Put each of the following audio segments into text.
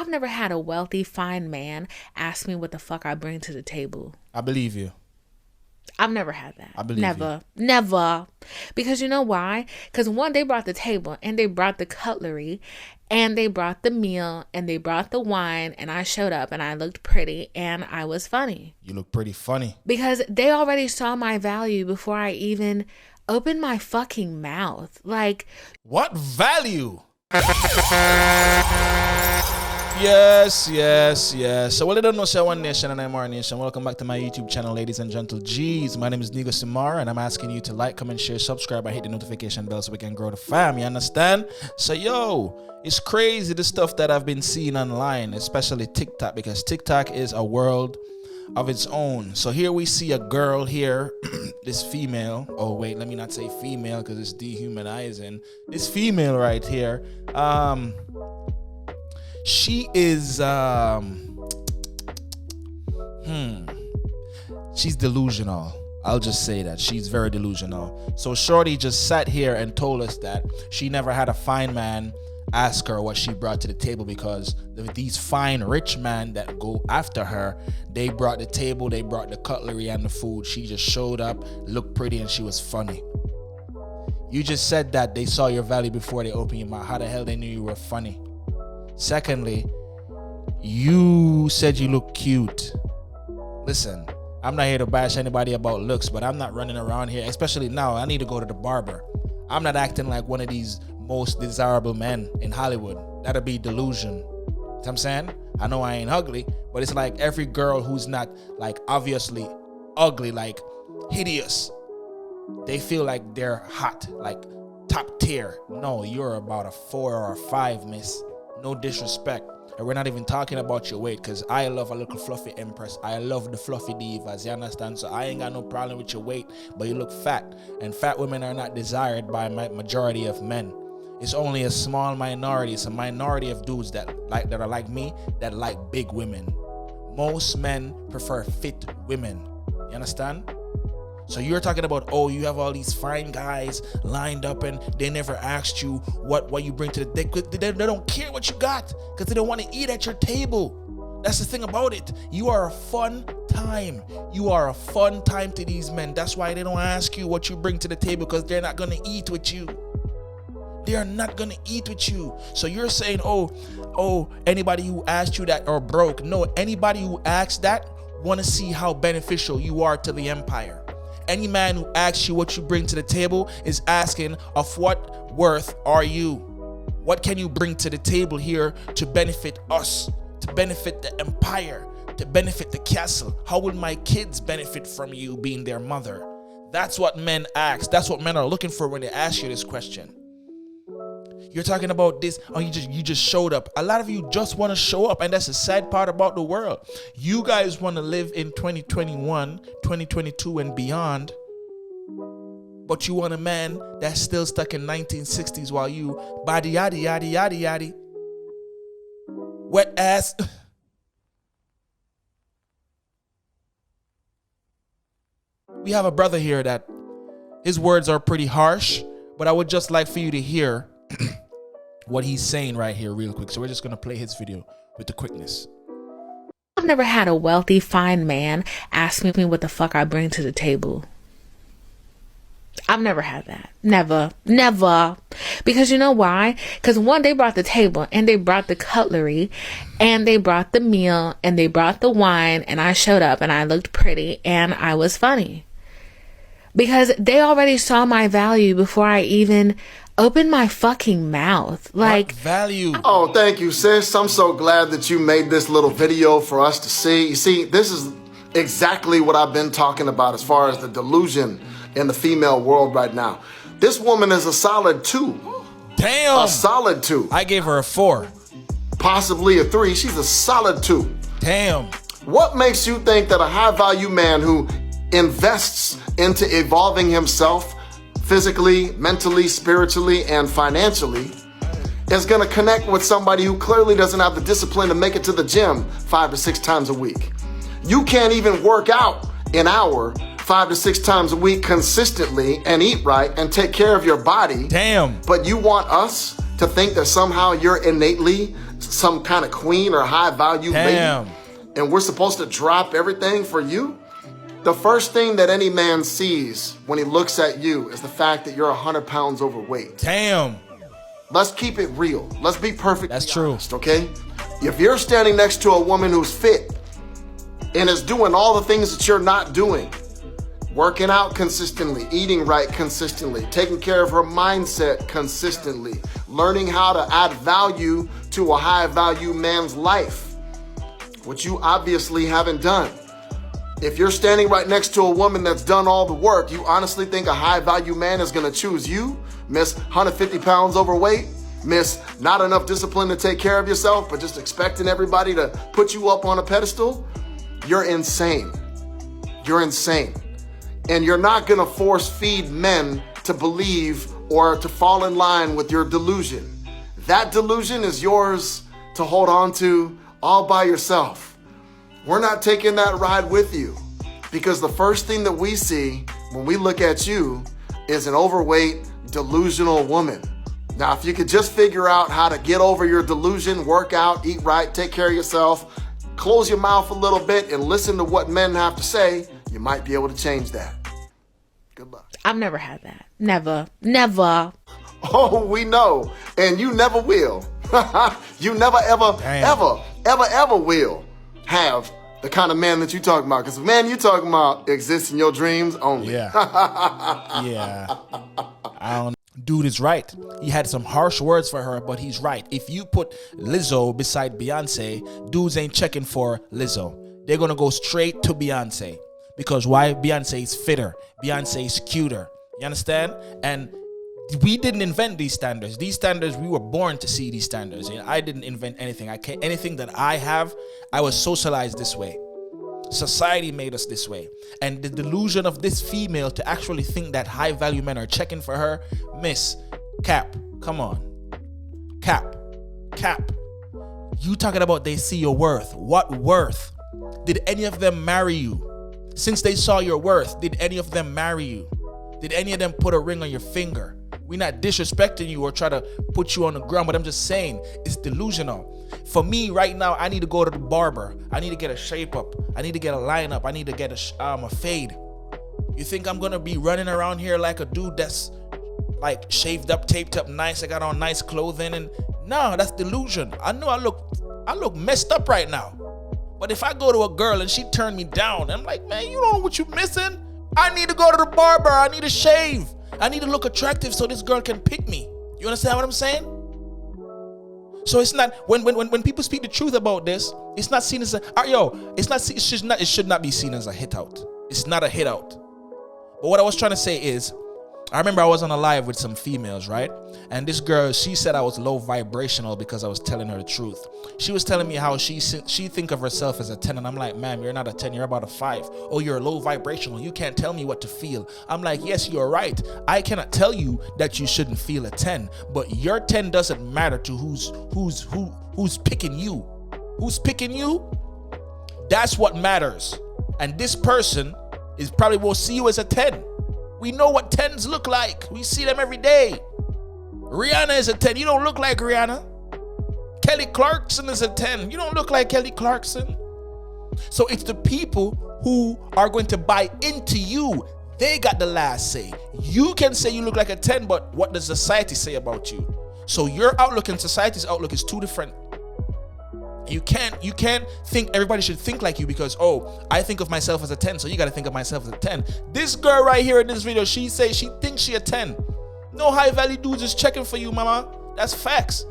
I've never had a wealthy, fine man ask me what the fuck I bring to the table. I believe you. I've never had that. I believe Never. Because you know why? Because one, they brought the table and they brought the cutlery and they brought the meal and they brought the wine, and I showed up and I looked pretty and I was funny. You look pretty funny. Because they already saw my value before I even opened my fucking mouth. Like, what value? Yes. So, well, I don't know, say One Nation and Imara Nation. Welcome back to my YouTube channel, ladies and gentle G's. My name is Negusimara, and I'm asking you to like, comment, share, subscribe, and hit the notification bell so we can grow the fam. You understand? So, yo, it's crazy the stuff that I've been seeing online, especially TikTok, because TikTok is a world of its own. So here we see a girl here, this female. Oh wait, let me not say female because it's dehumanizing. This female right here, she is she's delusional. I'll just say that she's very delusional. So shorty just sat here and told us that she never had a fine man ask her what she brought to the table, because these fine rich men that go after her, they brought the table, they brought the cutlery and the food. She just showed up, looked pretty, and she was funny. You just said that they saw your value before they opened your mouth. How the hell they knew you were funny? Secondly, you said you look cute. Listen, I'm not here to bash anybody about looks, but I'm not running around here, especially now. I need to go to the barber. I'm not acting like one of these most desirable men in Hollywood. That'll be delusion. You know what I'm saying? I know I ain't ugly, but it's like every girl who's not like obviously ugly, like hideous, they feel like they're hot, like top tier. No, you're about a 4 or a 5, miss. No disrespect. And we're not even talking about your weight, because I love a little fluffy empress. I love the fluffy divas, you understand? So I ain't got no problem with your weight, but you look fat. And fat women are not desired by majority of men. It's only a small minority. It's a minority of dudes that are like me, that like big women. Most men prefer fit women. You understand? So you're talking about, oh, you have all these fine guys lined up and they never asked you what you bring to the they don't care what you got, because they don't want to eat at your table. That's the thing about it. You are a fun time. You are a fun time to these men. That's why they don't ask you what you bring to the table, because they're not going to eat with you. They are not gonna eat with you. So you're saying, oh, anybody who asked you that are broke. No, anybody who asks that want to see how beneficial you are to the empire. Any man who asks you what you bring to the table is asking, of what worth are you? What can you bring to the table here to benefit us, to benefit the empire, to benefit the castle? How will my kids benefit from you being their mother? That's what men ask. That's what men are looking for when they ask you this question. You're talking about this, oh, you just showed up. A lot of you just want to show up, and that's the sad part about the world. You guys want to live in 2021, 2022 and beyond, but you want a man that's still stuck in 1960s while you body yaddy yaddy yaddy yaddy. Wet ass. We have a brother here that his words are pretty harsh, but I would just like for you to hear what he's saying right here real quick. So we're just going to play his video with the quickness. I've never had a wealthy, fine man ask me what the fuck I bring to the table. I've never had that. Never. Because you know why? Because one, they brought the table and they brought the cutlery and they brought the meal and they brought the wine, and I showed up and I looked pretty and I was funny. Because they already saw my value before I even opened my fucking mouth. Like, what value? Oh, thank you, sis. I'm so glad that you made this little video for us to see. You see, this is exactly what I've been talking about as far as the delusion in the female world right now. This woman is a solid 2. Damn. A solid 2. I gave her a 4. Possibly a 3. She's a solid 2. Damn. What makes you think that a high-value man who invests into evolving himself physically, mentally, spiritually, and financially is going to connect with somebody who clearly doesn't have the discipline to make it to the gym 5 to 6 times a week? You can't even work out an hour 5 to 6 times a week consistently and eat right and take care of your body. Damn. But you want us to think that somehow you're innately some kind of queen or high value Damn. lady, and we're supposed to drop everything for you? The first thing that any man sees when he looks at you is the fact that you're 100 pounds overweight. Damn. Let's keep it real. Let's be perfectly That's true. honest, okay? If you're standing next to a woman who's fit and is doing all the things that you're not doing, working out consistently, eating right consistently, taking care of her mindset consistently, learning how to add value to a high value man's life, which you obviously haven't done. If you're standing right next to a woman that's done all the work, you honestly think a high value man is gonna choose you, Miss 150 pounds overweight, Miss not enough discipline to take care of yourself, but just expecting everybody to put you up on a pedestal? You're insane. You're insane. And you're not gonna force feed men to believe or to fall in line with your delusion. That delusion is yours to hold on to all by yourself. We're not taking that ride with you, because the first thing that we see when we look at you is an overweight, delusional woman. Now, if you could just figure out how to get over your delusion, work out, eat right, take care of yourself, close your mouth a little bit and listen to what men have to say, you might be able to change that. Good luck. I've never had that. Never. Oh, we know. And you never will. You never, ever will have the kind of man that you talking about. Because the man you talking about exists in your dreams only. Yeah. Yeah. I don't. Dude is right. He had some harsh words for her, but he's right. If you put Lizzo beside Beyonce, dudes ain't checking for Lizzo. They're gonna go straight to Beyonce. Because why? Beyonce is fitter. Beyonce is cuter. You understand? And we didn't invent these standards. These standards, we were born to see these standards. And I didn't invent anything. Anything that I have, I was socialized this way. Society made us this way. And the delusion of this female to actually think that high value men are checking for her, Miss Cap, come on. Cap. You talking about they see your worth. What worth? Did any of them marry you? Since they saw your worth, did any of them marry you? Did any of them put a ring on your finger? We're not disrespecting you or try to put you on the ground, but I'm just saying it's delusional. For me right now, I need to go to the barber. I need to get a shape up. I need to get a line up. I need to get a fade. You think I'm gonna be running around here like a dude that's like shaved up, taped up, nice? I got on nice clothing, and no, that's delusion. I know I look messed up right now. But if I go to a girl and she turned me down, I'm like, man, you don't know what you missing. I need to go to the barber. I need to shave. I need to look attractive so this girl can pick me. You understand what I'm saying? So it's not when people speak the truth about this, it's not seen as it should not be seen as a hit out. It's not a hit out. But what I was trying to say is, I remember I was on a live with some females, right? And this girl, she said I was low vibrational because I was telling her the truth. She was telling me how she think of herself as a 10, and I'm like, ma'am, you're not a 10, you're about a 5. Oh, you're low vibrational. You can't tell me what to feel. I'm like, yes, you're right. I cannot tell you that you shouldn't feel a 10, but your 10 doesn't matter to who's picking you. Who's picking you? That's what matters. And this person is probably will see you as a 10. We know what 10s look like. We see them every day. Rihanna is a 10. You don't look like Rihanna. Kelly Clarkson is a 10. You don't look like Kelly Clarkson. So it's the people who are going to buy into you. They got the last say. You can say you look like a 10, but what does society say about you? So your outlook and society's outlook is two different. You can't think everybody should think like you because, oh, I think of myself as a 10, so you got to think of myself as a 10. This girl right here in this video, she says she thinks she a 10. No high value dudes is checking for you, mama. That's facts.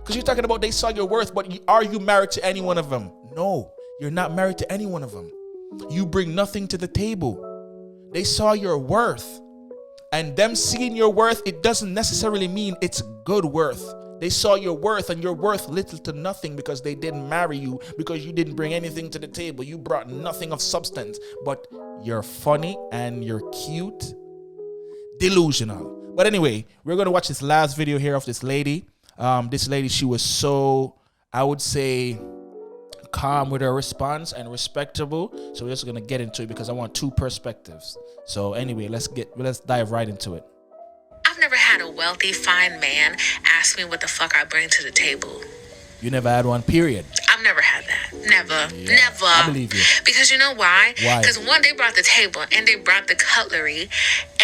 Because you're talking about they saw your worth, but are you married to any one of them? No, you're not married to any one of them. You bring nothing to the table. They saw your worth. And them seeing your worth, it doesn't necessarily mean it's good worth. They saw your worth, and you're worth little to nothing because they didn't marry you, because you didn't bring anything to the table. You brought nothing of substance, but you're funny and you're cute. Delusional. But anyway, we're going to watch this last video here of this lady. This lady, she was so, I would say, calm with her response and respectable. So we're just going to get into it because I want two perspectives. So anyway, let's dive right into it. I've never had a wealthy, fine man ask me what the fuck I bring to the table. You never had one, period. I've never had that. Never. Yeah, Never. I believe you. Because you know why? Why? Because one, they brought the table, and they brought the cutlery,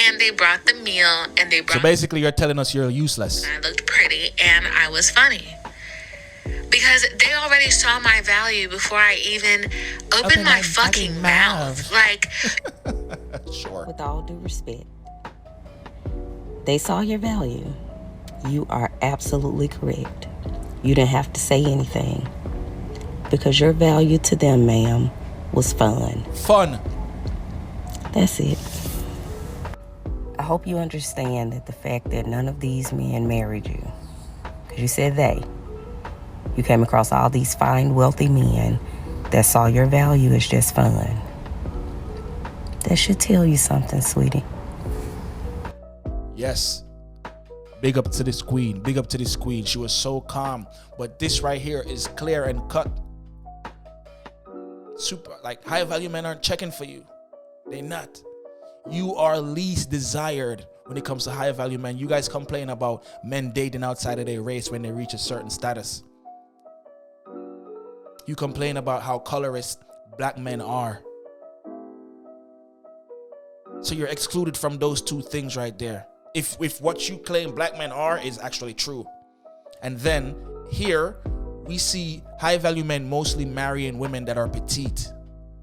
and they brought the meal, and they brought... So basically, you're telling us you're useless. I looked pretty, and I was funny. Because they already saw my value before I even opened my fucking mouth. Like... Sure. With all due respect, they saw your value. You are absolutely correct. You didn't have to say anything. Because your value to them, ma'am, was fun. Fun. That's it. I hope you understand that the fact that none of these men married you, because you said they, you came across all these fine, wealthy men that saw your value as just fun. That should tell you something, sweetie. Yes. Big up to this queen. Big up to this queen. She was so calm. But this right here is clear and cut. Super. Like, high value men aren't checking for you. They're not. You are least desired when it comes to high value men. You guys complain about men dating outside of their race when they reach a certain status. You complain about how colorist black men are. So you're excluded from those two things right there. If what you claim black men are is actually true. And then here we see high value men mostly marrying women that are petite.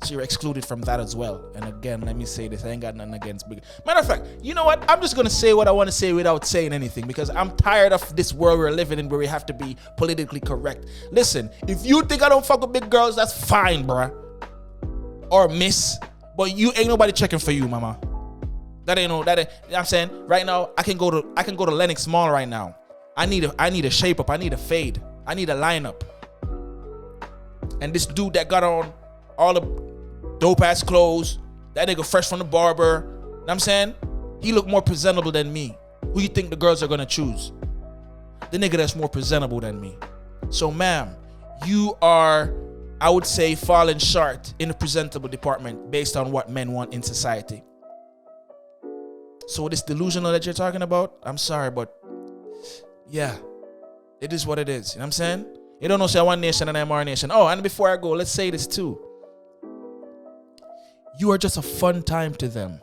So you're excluded from that as well. And again, let me say this, I ain't got nothing against big. Matter of fact, you know what? I'm just gonna say what I want to say without saying anything, because I'm tired of this world we're living in where we have to be politically correct. Listen, if you think I don't fuck with big girls, that's fine, bruh. Or miss. But you ain't nobody checking for you, mama. That ain't, you know what I'm saying? Right now, I can go to Lenox Mall right now. I need a shape up, I need a fade, I need a lineup. And this dude that got on all the dope ass clothes, that nigga fresh from the barber, you know what I'm saying? He look more presentable than me. Who you think the girls are gonna choose? The nigga that's more presentable than me. So ma'am, you are, I would say, falling short in the presentable department based on what men want in society. So this delusional that you're talking about, I'm sorry, but yeah, it is what it is. You know what I'm saying? You don't know, say one nation and Imara nation. Oh, and before I go, let's say this too. You are just a fun time to them,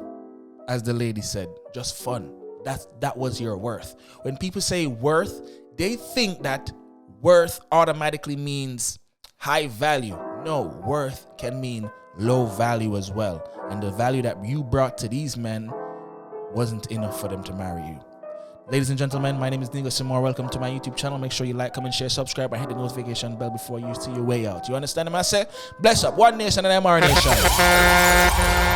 as the lady said. Just fun. That was your worth. When people say worth, they think that worth automatically means high value. No, worth can mean low value as well. And the value that you brought to these men wasn't enough for them to marry you. Ladies and gentlemen, my name is Negusimara. Welcome to my YouTube channel. Make sure you like, comment, share, subscribe, and hit the notification bell before you see your way out. You understand what I say? Bless up. One nation and Imara nation.